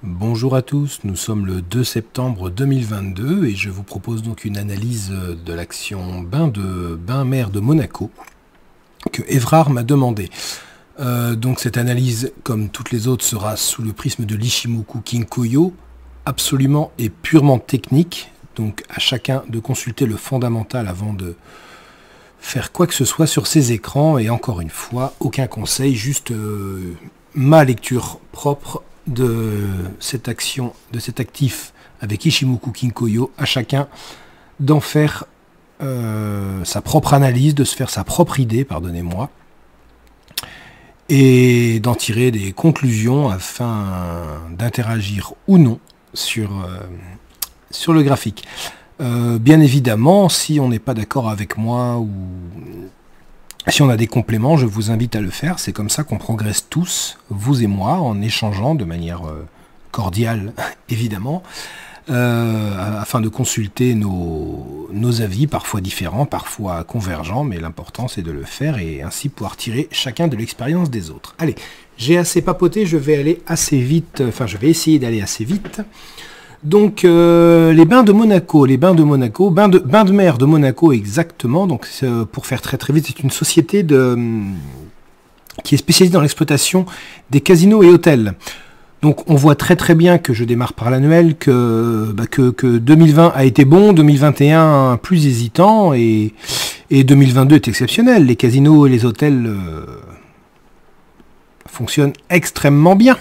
Bonjour à tous, nous sommes le 2 septembre 2022 et je vous propose donc une analyse de l'action bain mer de Monaco que Evrard m'a demandé. Donc cette analyse, comme toutes les autres, sera sous le prisme de l'Ichimoku Kinkoyo, absolument et purement technique, donc à chacun de consulter le fondamental avant de faire quoi que ce soit sur ces écrans, et encore une fois, aucun conseil, juste ma lecture propre de cette action, de cet actif avec Ichimoku Kinkoyo, à chacun d'en faire sa propre analyse, de se faire sa propre idée, pardonnez-moi, et d'en tirer des conclusions afin d'interagir ou non sur le graphique. Bien évidemment, si on n'est pas d'accord avec moi ou si on a des compléments, je vous invite à le faire. C'est comme ça qu'on progresse tous, vous et moi, en échangeant de manière cordiale, évidemment, afin de consulter nos avis, parfois différents, parfois convergents, mais l'important c'est de le faire et ainsi pouvoir tirer chacun de l'expérience des autres. Allez, j'ai assez papoté, je vais aller assez vite, enfin je vais essayer d'aller assez vite. Donc les bains de Monaco, bains de mer de Monaco exactement, donc pour faire très vite, c'est une société qui est spécialisée dans l'exploitation des casinos et hôtels. Donc on voit très bien que je démarre par l'annuel, que 2020 a été bon, 2021 plus hésitant et 2022 est exceptionnel. Les casinos et les hôtels fonctionnent extrêmement bien.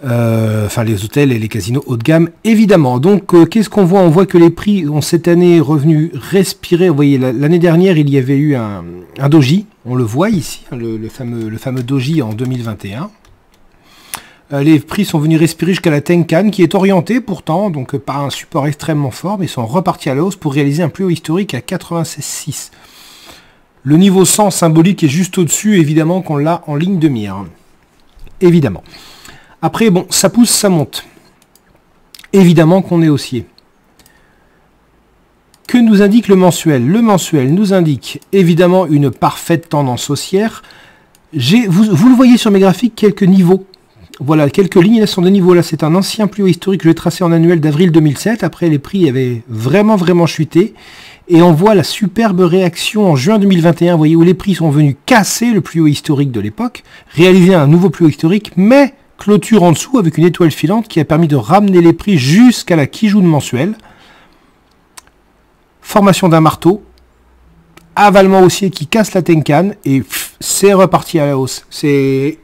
Enfin les hôtels et les casinos haut de gamme évidemment. Donc qu'est-ce qu'on voit? On voit que les prix ont cette année revenu respirer. Vous voyez, l'année dernière il y avait eu un doji, on le voit ici, le fameux doji en 2021. Les prix sont venus respirer jusqu'à la Tenkan qui est orientée pourtant, donc par un support extrêmement fort, mais ils sont repartis à la hausse pour réaliser un plus haut historique à 96,6. Le niveau 100 symbolique est juste au-dessus, évidemment qu'on l'a en ligne de mire. Évidemment. Après, bon, ça pousse, ça monte. Évidemment qu'on est haussier. Que nous indique le mensuel? Le mensuel nous indique évidemment une parfaite tendance haussière. Vous le voyez sur mes graphiques, quelques niveaux. Voilà, quelques lignes sont des niveaux. Là, c'est un ancien plus haut historique que j'ai tracé en annuel d'avril 2007. Après, les prix avaient vraiment chuté. Et on voit la superbe réaction en juin 2021, vous voyez, où les prix sont venus casser le plus haut historique de l'époque, réaliser un nouveau plus haut historique, mais clôture en dessous avec une étoile filante qui a permis de ramener les prix jusqu'à la Kijun mensuelle. Formation d'un marteau, avalement haussier qui casse la Tenkan et c'est reparti à la hausse. C'est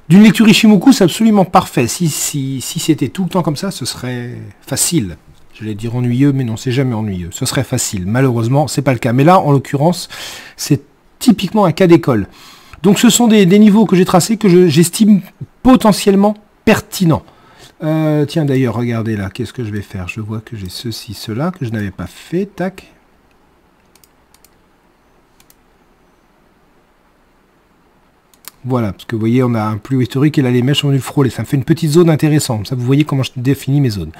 d'une lecture Ichimoku, c'est absolument parfait. Si c'était tout le temps comme ça, ce serait facile. J'allais dire ennuyeux, mais non, c'est jamais ennuyeux. Ce serait facile. Malheureusement, c'est pas le cas. Mais là, en l'occurrence, c'est typiquement un cas d'école. Donc ce sont des niveaux que j'ai tracés que j'estime potentiellement pertinents. Tiens d'ailleurs, regardez là, qu'est-ce que je vais faire? Je vois que j'ai ceci, cela, que je n'avais pas fait. Tac. Voilà, parce que vous voyez, on a un plus haut historique et là les mèches sont venues frôler. Ça me fait une petite zone intéressante. Ça, vous voyez comment je définis mes zones.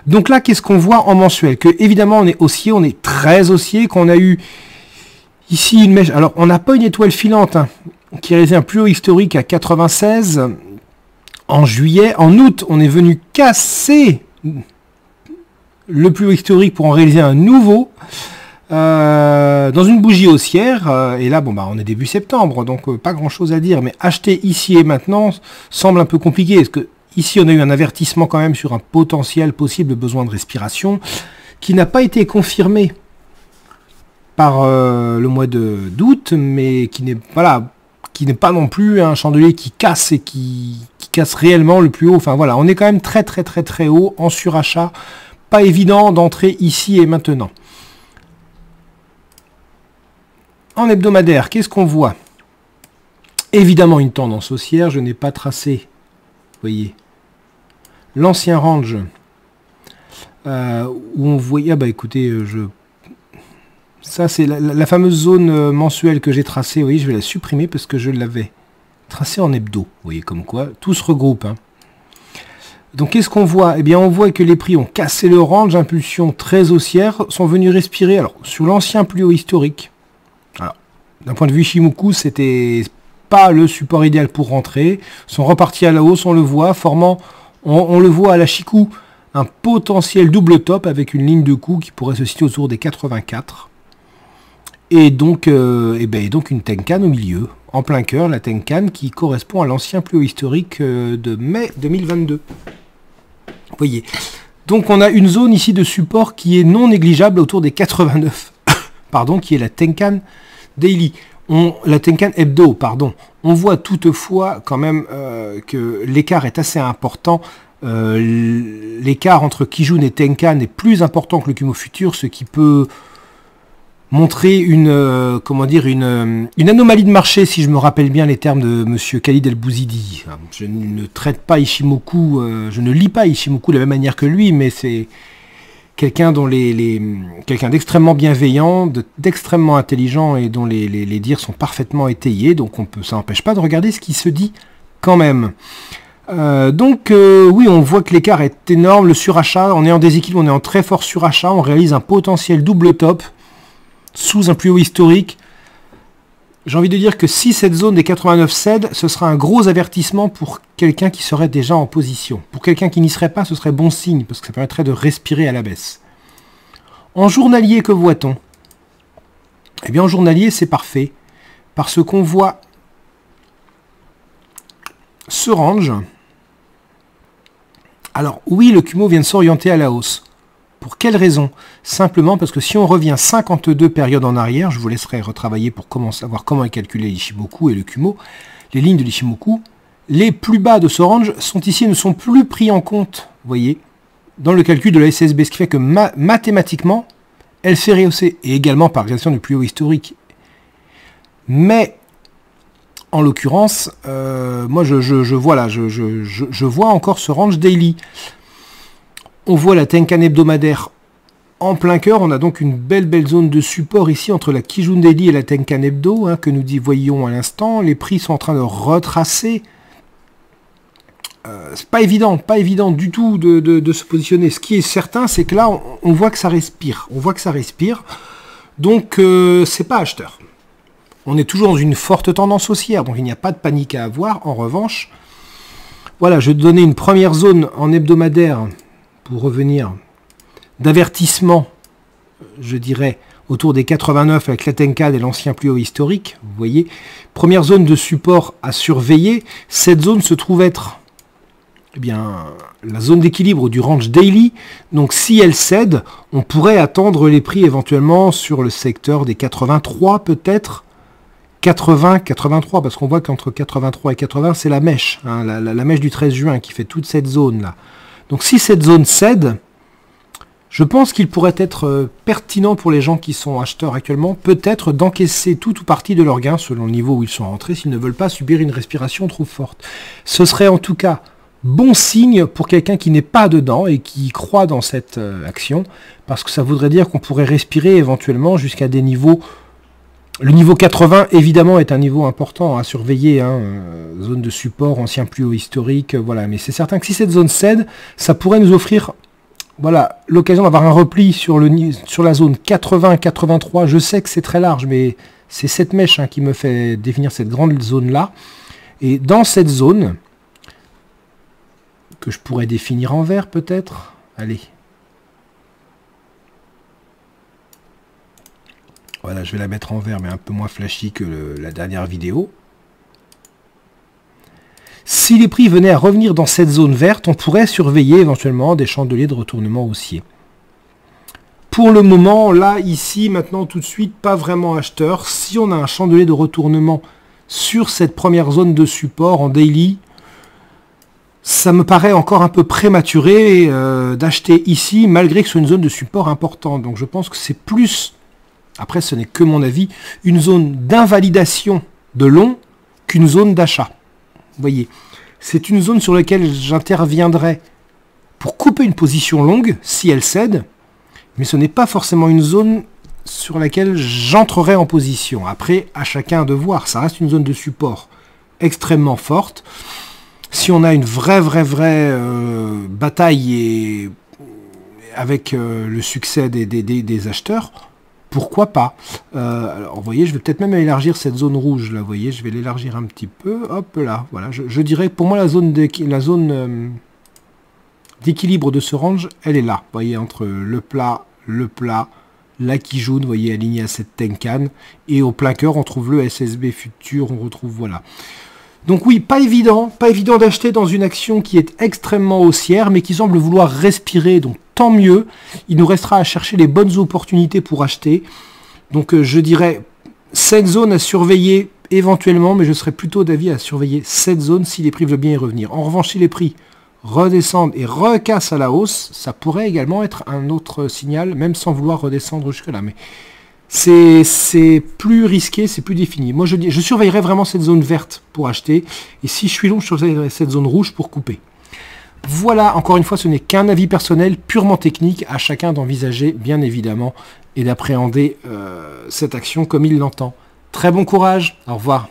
Donc là, qu'est-ce qu'on voit en mensuel? Que évidemment, on est haussier, on est très haussier, qu'on a eu ici une mèche. Alors, on n'a pas une étoile filante, hein, qui réalisait un plus haut historique à 96 en juillet. En août, on est venu casser le plus haut historique pour en réaliser un nouveau dans une bougie haussière. Et là, bon, bah, on est début septembre, donc pas grand-chose à dire. Mais acheter ici et maintenant semble un peu compliqué. Parce que ici, on a eu un avertissement quand même sur un potentiel possible besoin de respiration qui n'a pas été confirmé par le mois d'août, mais qui n'est pas non plus un chandelier qui casse et qui casse réellement le plus haut. Enfin voilà, on est quand même très haut en surachat. Pas évident d'entrer ici et maintenant. En hebdomadaire, qu'est-ce qu'on voit? Évidemment une tendance haussière. Je n'ai pas tracé, vous voyez, l'ancien range où on voyait, ah bah écoutez, ça, c'est la fameuse zone mensuelle que j'ai tracée. Oui, je vais la supprimer parce que je l'avais tracée en hebdo. Vous voyez, comme quoi, tout se regroupe. Hein. Donc, qu'est-ce qu'on voit? Eh bien, on voit que les prix ont cassé le range, impulsion très haussière, sont venus respirer. Alors, sur l'ancien plus haut historique. Alors, d'un point de vue Ichimoku, c'était pas le support idéal pour rentrer, sont repartis à la hausse, on le voit, formant, on le voit à la Chikou, un potentiel double top avec une ligne de coup qui pourrait se situer autour des 84. Et donc, donc une Tenkan au milieu, en plein cœur, la Tenkan qui correspond à l'ancien plus haut historique de mai 2022. Vous voyez. Donc on a une zone ici de support qui est non négligeable autour des 89, pardon, qui est la Tenkan Daily. La Tenkan Hebdo, pardon. On voit toutefois quand même que l'écart est assez important. L'écart entre Kijun et Tenkan est plus important que le Kumo futur, ce qui peut montrer une anomalie de marché, si je me rappelle bien les termes de monsieur Khalid El-Bouzidi. Je ne traite pas Ishimoku, je ne lis pas Ishimoku de la même manière que lui, mais c'est quelqu'un dont quelqu'un d'extrêmement bienveillant, d'extrêmement intelligent et dont les dires sont parfaitement étayés, donc ça n'empêche pas de regarder ce qui se dit quand même. Oui, on voit que l'écart est énorme, le surachat, on est en déséquilibre, on est en très fort surachat, on réalise un potentiel double top sous un plus haut historique. J'ai envie de dire que si cette zone des 89 cède, ce sera un gros avertissement pour quelqu'un qui serait déjà en position. Pour quelqu'un qui n'y serait pas, ce serait bon signe, parce que ça permettrait de respirer à la baisse. En journalier, que voit-on? Eh bien, en journalier, c'est parfait, parce qu'on voit ce range. Alors, oui, le Kumo vient de s'orienter à la hausse. Pour quelle raison? Simplement parce que si on revient 52 périodes en arrière, je vous laisserai retravailler pour savoir comment est calculé l'Ishimoku et le Kumo, les lignes de l'Ishimoku, les plus bas de ce range sont ici et ne sont plus pris en compte, vous voyez, dans le calcul de la SSB, ce qui fait que mathématiquement, elle s'est rehaussée, et également par régression du plus haut historique. Mais, en l'occurrence, moi je vois encore ce range daily. On voit la Tenkan hebdomadaire en plein cœur. On a donc une belle zone de support ici entre la Kijun Daily et la Tenkan Hebdo, que nous voyions à l'instant. Les prix sont en train de retracer. C'est pas évident du tout de se positionner. Ce qui est certain, c'est que là, on voit que ça respire. On voit que ça respire. Donc, c'est pas acheteur. On est toujours dans une forte tendance haussière, donc il n'y a pas de panique à avoir. En revanche, voilà, je vais donner une première zone en hebdomadaire pour revenir, d'avertissement, je dirais, autour des 89 avec la Tenkan et l'ancien plus haut historique. Vous voyez, première zone de support à surveiller. Cette zone se trouve être la zone d'équilibre du range daily. Donc si elle cède, on pourrait attendre les prix éventuellement sur le secteur des 83 peut-être. 80, 83, parce qu'on voit qu'entre 83 et 80, c'est la mèche, la mèche du 13 juin qui fait toute cette zone-là. Donc si cette zone cède, je pense qu'il pourrait être pertinent pour les gens qui sont acheteurs actuellement, peut-être d'encaisser tout ou partie de leurs gains selon le niveau où ils sont rentrés, s'ils ne veulent pas subir une respiration trop forte. Ce serait en tout cas bon signe pour quelqu'un qui n'est pas dedans et qui croit dans cette action, parce que ça voudrait dire qu'on pourrait respirer éventuellement jusqu'à des niveaux... Le niveau 80, évidemment, est un niveau important à surveiller, zone de support, ancien plus haut historique, voilà. Mais c'est certain que si cette zone cède, ça pourrait nous offrir l'occasion d'avoir un repli sur la zone 80-83. Je sais que c'est très large, mais c'est cette mèche qui me fait définir cette grande zone-là. Et dans cette zone, que je pourrais définir en vert peut-être, allez. Voilà, je vais la mettre en vert, mais un peu moins flashy que la dernière vidéo. Si les prix venaient à revenir dans cette zone verte, on pourrait surveiller éventuellement des chandeliers de retournement haussier. Pour le moment, là, ici, maintenant, tout de suite, pas vraiment acheteur. Si on a un chandelier de retournement sur cette première zone de support en daily, ça me paraît encore un peu prématuré d'acheter ici, malgré que ce soit une zone de support importante. Donc je pense que c'est plus... Après, ce n'est que mon avis, une zone d'invalidation de long qu'une zone d'achat. Vous voyez, c'est une zone sur laquelle j'interviendrai pour couper une position longue, si elle cède, mais ce n'est pas forcément une zone sur laquelle j'entrerai en position. Après, à chacun de voir, ça reste une zone de support extrêmement forte. Si on a une vraie bataille et avec le succès des acheteurs, pourquoi pas. Alors, vous voyez, je vais peut-être même élargir cette zone rouge, là, vous voyez, je vais l'élargir un petit peu, hop là, voilà, je dirais que pour moi, la zone d'équilibre de ce range, elle est là, vous voyez, entre le plat, la Kijun, vous voyez, aligné à cette Tenkan, et au plein cœur, on trouve le SSB Futur, on retrouve, voilà. Donc oui, pas évident d'acheter dans une action qui est extrêmement haussière, mais qui semble vouloir respirer, donc tant mieux. Il nous restera à chercher les bonnes opportunités pour acheter. Donc je dirais cette zone à surveiller éventuellement, mais je serais plutôt d'avis à surveiller cette zone si les prix veulent bien y revenir. En revanche, si les prix redescendent et recassent à la hausse, ça pourrait également être un autre signal, même sans vouloir redescendre jusque-là. Mais c'est plus risqué, c'est plus défini. Moi, je surveillerai vraiment cette zone verte pour acheter. Et si je suis long, je surveillerai cette zone rouge pour couper. Voilà, encore une fois, ce n'est qu'un avis personnel, purement technique, à chacun d'envisager, bien évidemment, et d'appréhender cette action comme il l'entend. Très bon courage, au revoir.